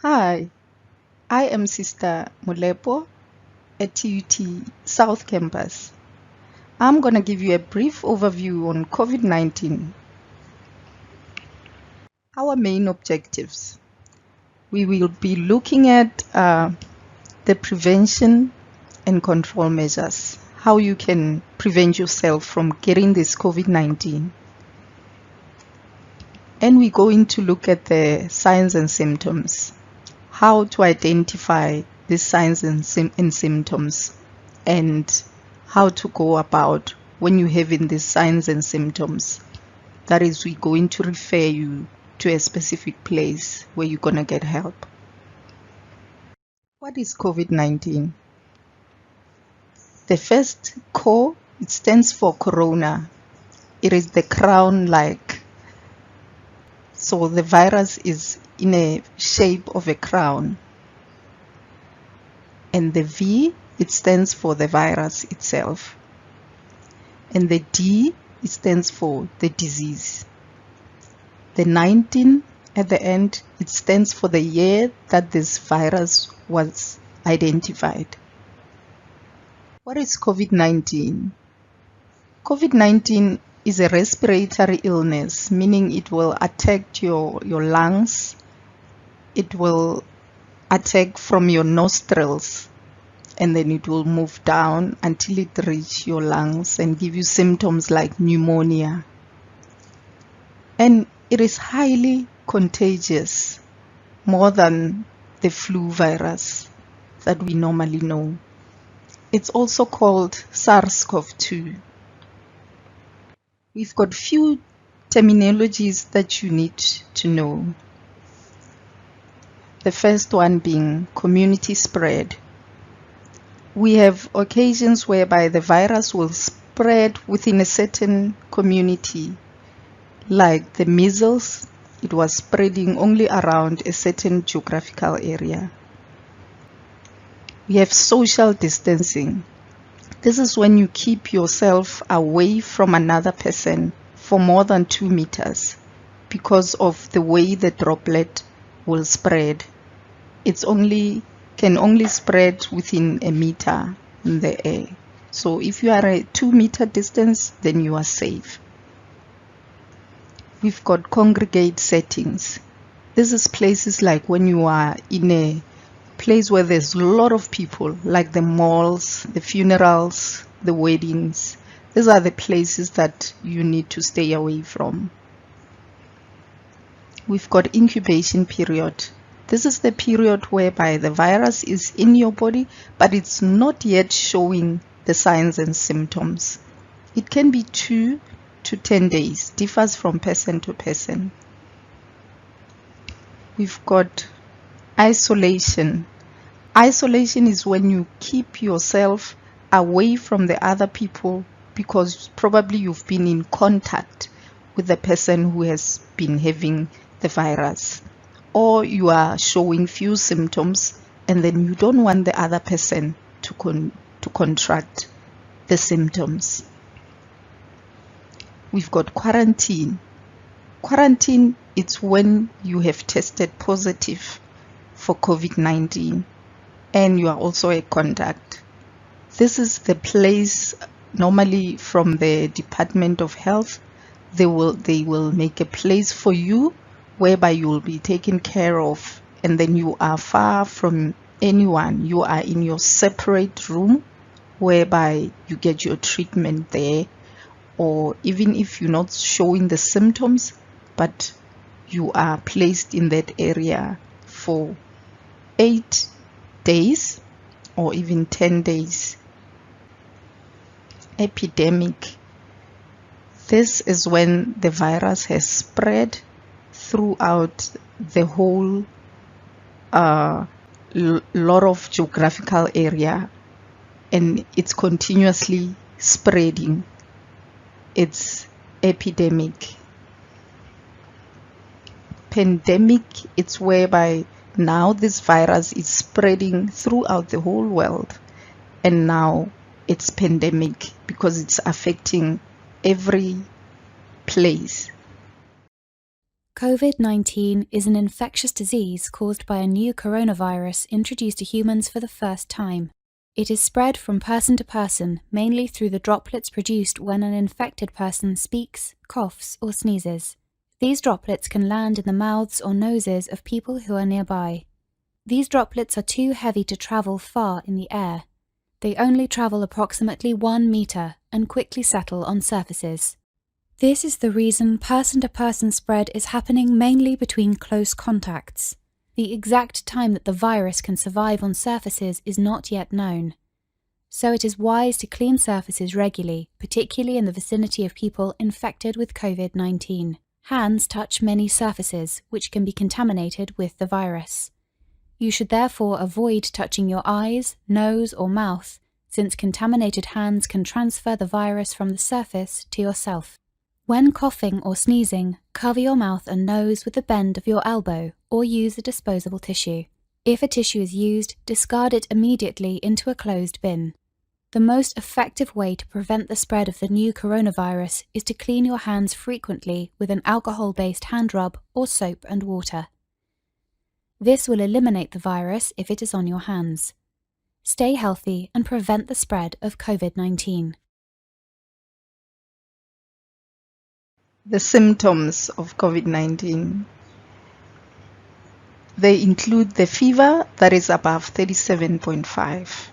Hi, I am Sister Mulepo at TUT South Campus. I'm going to give you a brief overview on COVID-19. Our main objectives. We will be looking at the prevention and control measures, how you can prevent yourself from getting this COVID-19. And we're going to look at the signs and symptoms, how to identify these signs and symptoms, and how to go about when you're having these signs and symptoms. That is, we're going to refer you to a specific place where you're going to get help. What is COVID-19? The first CO, it stands for corona. It is the crown-like. So the virus is in a shape of a crown. And the V, it stands for the virus itself. And the D, it stands for the disease. The 19 at the end, it stands for the year that this virus was identified. What is COVID-19? COVID-19 is a respiratory illness, meaning it will attack your lungs. It will attack from your nostrils, and then it will move down until it reaches your lungs and give you symptoms like pneumonia. And it is highly contagious, more than the flu virus that we normally know. It's also called SARS-CoV-2. We've got few terminologies that you need to know. The first one being community spread. We have occasions whereby the virus will spread within a certain community, like the measles. It was spreading only around a certain geographical area. We have social distancing. This is when you keep yourself away from another person for more than 2 meters because of the way the droplet will spread. It can only spread within a meter in the air. So if you are a 2-meter distance, then you are safe. We've got congregate settings. This is places like when you are in a place where there's a lot of people, like the malls, the funerals, the weddings. These are the places that you need to stay away from. We've got incubation period. This is the period whereby the virus is in your body, but it's not yet showing the signs and symptoms. It can be 2 to 10 days, differs from person to person. We've got isolation. Isolation is when you keep yourself away from the other people because probably you've been in contact with the person who has been having the virus, or you are showing few symptoms and then you don't want the other person to contract the symptoms. We've got quarantine. Quarantine is when you have tested positive for COVID-19 and you are also a contact. This is the place normally from the Department of Health. They will make a place for you whereby you will be taken care of, and then you are far from anyone. You are in your separate room whereby you get your treatment there, or even if you're not showing the symptoms, but you are placed in that area for 8 days or even 10 days. Epidemic. This is when the virus has spread throughout the whole lot of geographical area, and it's continuously spreading. It's epidemic. Pandemic, it's whereby now this virus is spreading throughout the whole world, and now it's pandemic because it's affecting every place. COVID-19 is an infectious disease caused by a new coronavirus introduced to humans for the first time. It is spread from person to person, mainly through the droplets produced when an infected person speaks, coughs, or sneezes. These droplets can land in the mouths or noses of people who are nearby. These droplets are too heavy to travel far in the air. They only travel approximately 1 meter and quickly settle on surfaces. This is the reason person-to-person spread is happening mainly between close contacts. The exact time that the virus can survive on surfaces is not yet known. So it is wise to clean surfaces regularly, particularly in the vicinity of people infected with COVID-19. Hands touch many surfaces, which can be contaminated with the virus. You should therefore avoid touching your eyes, nose, or mouth, since contaminated hands can transfer the virus from the surface to yourself. When coughing or sneezing, cover your mouth and nose with the bend of your elbow or use a disposable tissue. If a tissue is used, discard it immediately into a closed bin. The most effective way to prevent the spread of the new coronavirus is to clean your hands frequently with an alcohol-based hand rub or soap and water. This will eliminate the virus if it is on your hands. Stay healthy and prevent the spread of COVID-19. The symptoms of COVID-19. They include the fever that is above 37.5.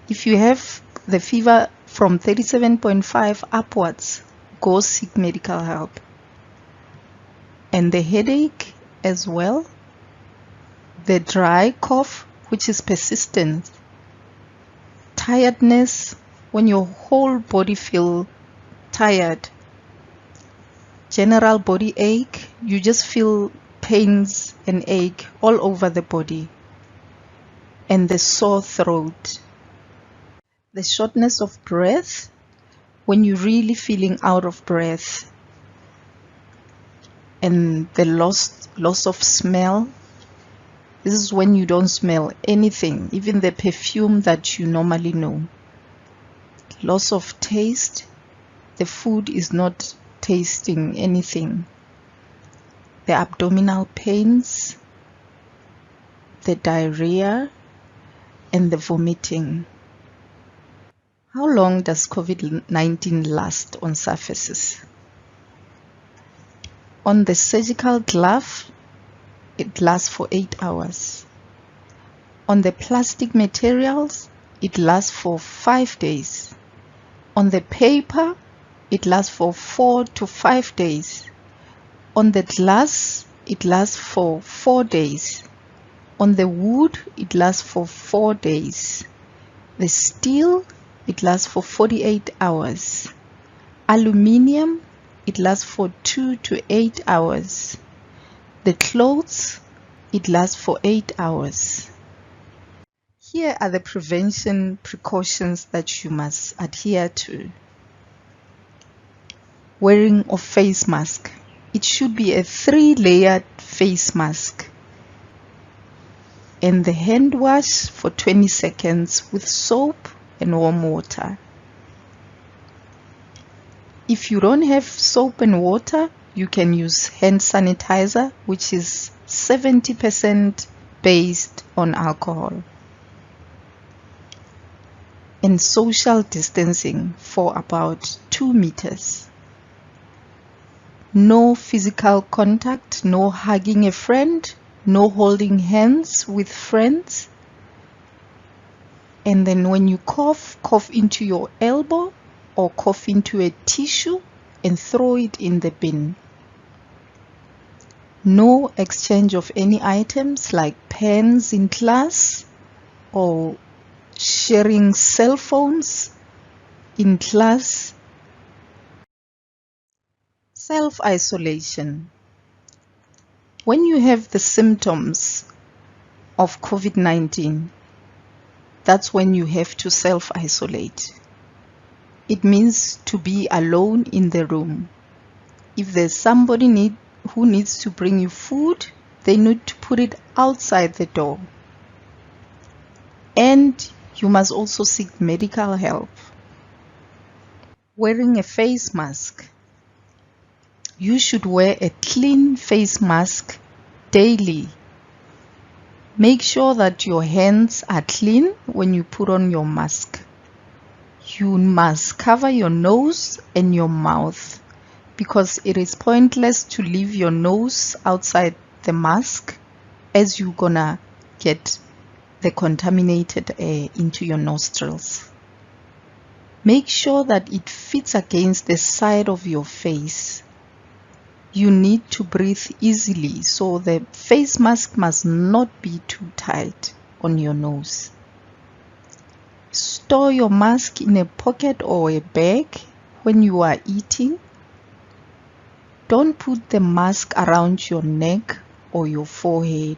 If you have the fever from 37.5 upwards, go seek medical help. And the headache as well. The dry cough, which is persistent. Tiredness, when your whole body feels tired. General body ache, you just feel pains and ache all over the body. And the sore throat. The shortness of breath, when you're really feeling out of breath. And the loss of smell. This is when you don't smell anything, even the perfume that you normally know. Loss of taste, the food is not tasting anything. The abdominal pains, the diarrhea, and the vomiting. How long does COVID-19 last on surfaces? On the surgical glove, it lasts for 8 hours. On the plastic materials, it lasts for 5 days. On the paper, it lasts for 4 to 5 days. On the glass, it lasts for 4 days. On the wood, it lasts for 4 days. The steel, it lasts for 48 hours. Aluminium, it lasts for 2 to 8 hours. The clothes, it lasts for 8 hours. Here are the prevention precautions that you must adhere to. Wearing of face mask. It should be a 3-layered face mask. And the hand wash for 20 seconds with soap and warm water. If you don't have soap and water, you can use hand sanitizer, which is 70% based on alcohol. And social distancing for about 2 meters. No physical contact, no hugging a friend, no holding hands with friends. And then when you cough, cough into your elbow or cough into a tissue and throw it in the bin. No exchange of any items like pens in class or sharing cell phones in class. Self-isolation. When you have the symptoms of COVID-19, that's when you have to self-isolate. It means to be alone in the room. If there's somebody who needs to bring you food, they need to put it outside the door. And you must also seek medical help. Wearing a face mask. You should wear a clean face mask daily. Make sure that your hands are clean when you put on your mask. You must cover your nose and your mouth because it is pointless to leave your nose outside the mask as you're gonna get the contaminated air into your nostrils. Make sure that it fits against the side of your face. You need to breathe easily, so the face mask must not be too tight on your nose. Store your mask in a pocket or a bag when you are eating. Don't put the mask around your neck or your forehead.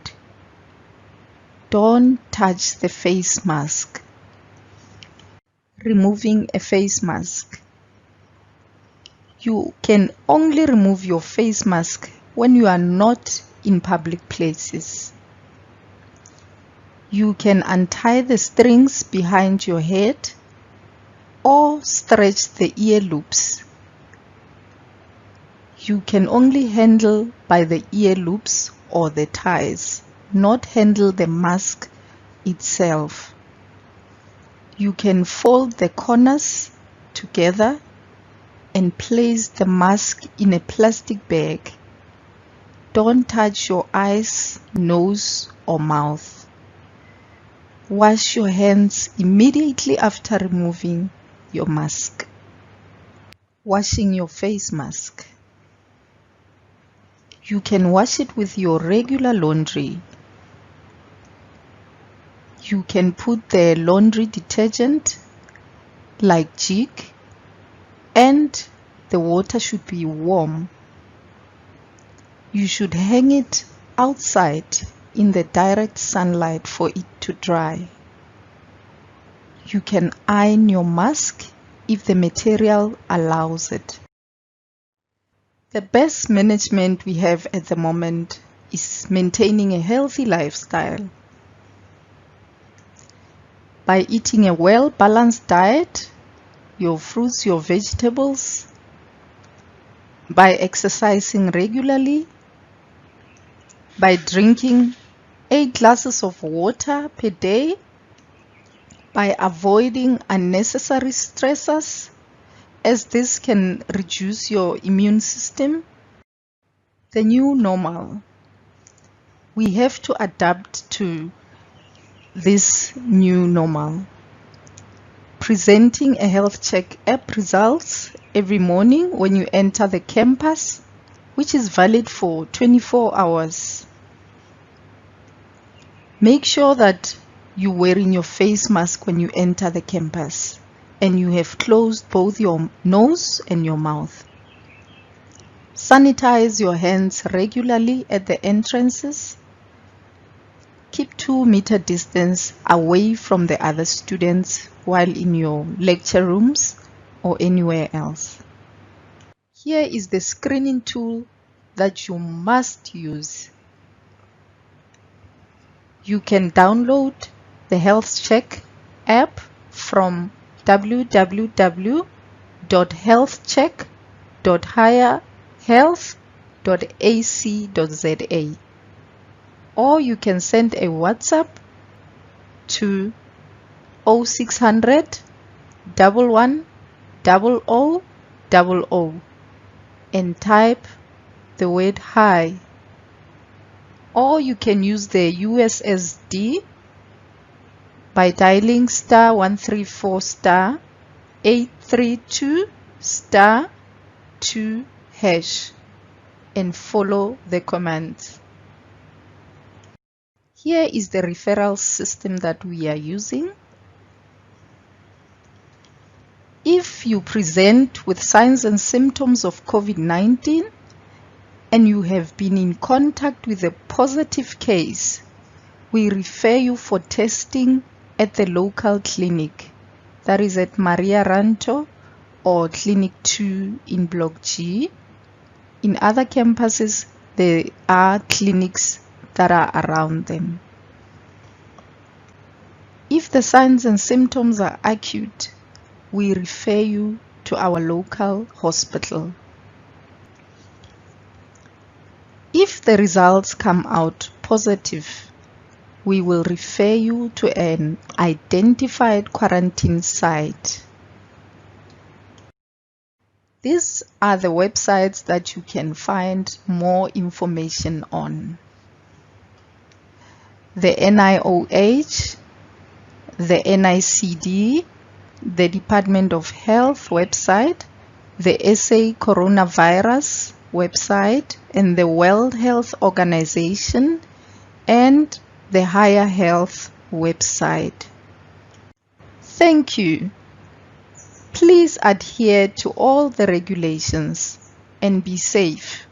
Don't touch the face mask. Removing a face mask. You can only remove your face mask when you are not in public places. You can untie the strings behind your head or stretch the ear loops. You can only handle by the ear loops or the ties, not handle the mask itself. You can fold the corners together and place the mask in a plastic bag. Don't touch your eyes, nose, or mouth. Wash your hands immediately after removing your mask. Washing your face mask. You can wash it with your regular laundry. You can put the laundry detergent like Jig, and the water should be warm. You should hang it outside in the direct sunlight for it to dry. You can iron your mask if the material allows it. The best management we have at the moment is maintaining a healthy lifestyle. By eating a well-balanced diet, your fruits, your vegetables, by exercising regularly, by drinking 8 glasses of water per day, by avoiding unnecessary stressors, as this can reduce your immune system. The new normal. We have to adapt to this new normal. Presenting a health check app results every morning when you enter the campus, which is valid for 24 hours. Make sure that you're wearing your face mask when you enter the campus and you have closed both your nose and your mouth. Sanitize your hands regularly at the entrances. Keep 2-meter distance away from the other students while in your lecture rooms or anywhere else. Here is the screening tool that you must use. You can download the Health Check app from www.healthcheck.higherhealth.ac.za, or you can send a WhatsApp to 0600 11 0000 and type the word hi, or you can use the USSD by dialing *134 *832 *2# and follow the commands. Here is the referral system that we are using. If you present with signs and symptoms of COVID-19 and you have been in contact with a positive case, we refer you for testing at the local clinic, that is at Maria Ranto or Clinic 2 in Block G. In other campuses, there are clinics that are around them. If the signs and symptoms are acute, we refer you to our local hospital. If the results come out positive, we will refer you to an identified quarantine site. These are the websites that you can find more information on: the NIOH, the NICD, the Department of Health website, the SA Coronavirus website, and the World Health Organization, and the Higher Health website. Thank you. Please adhere to all the regulations and be safe.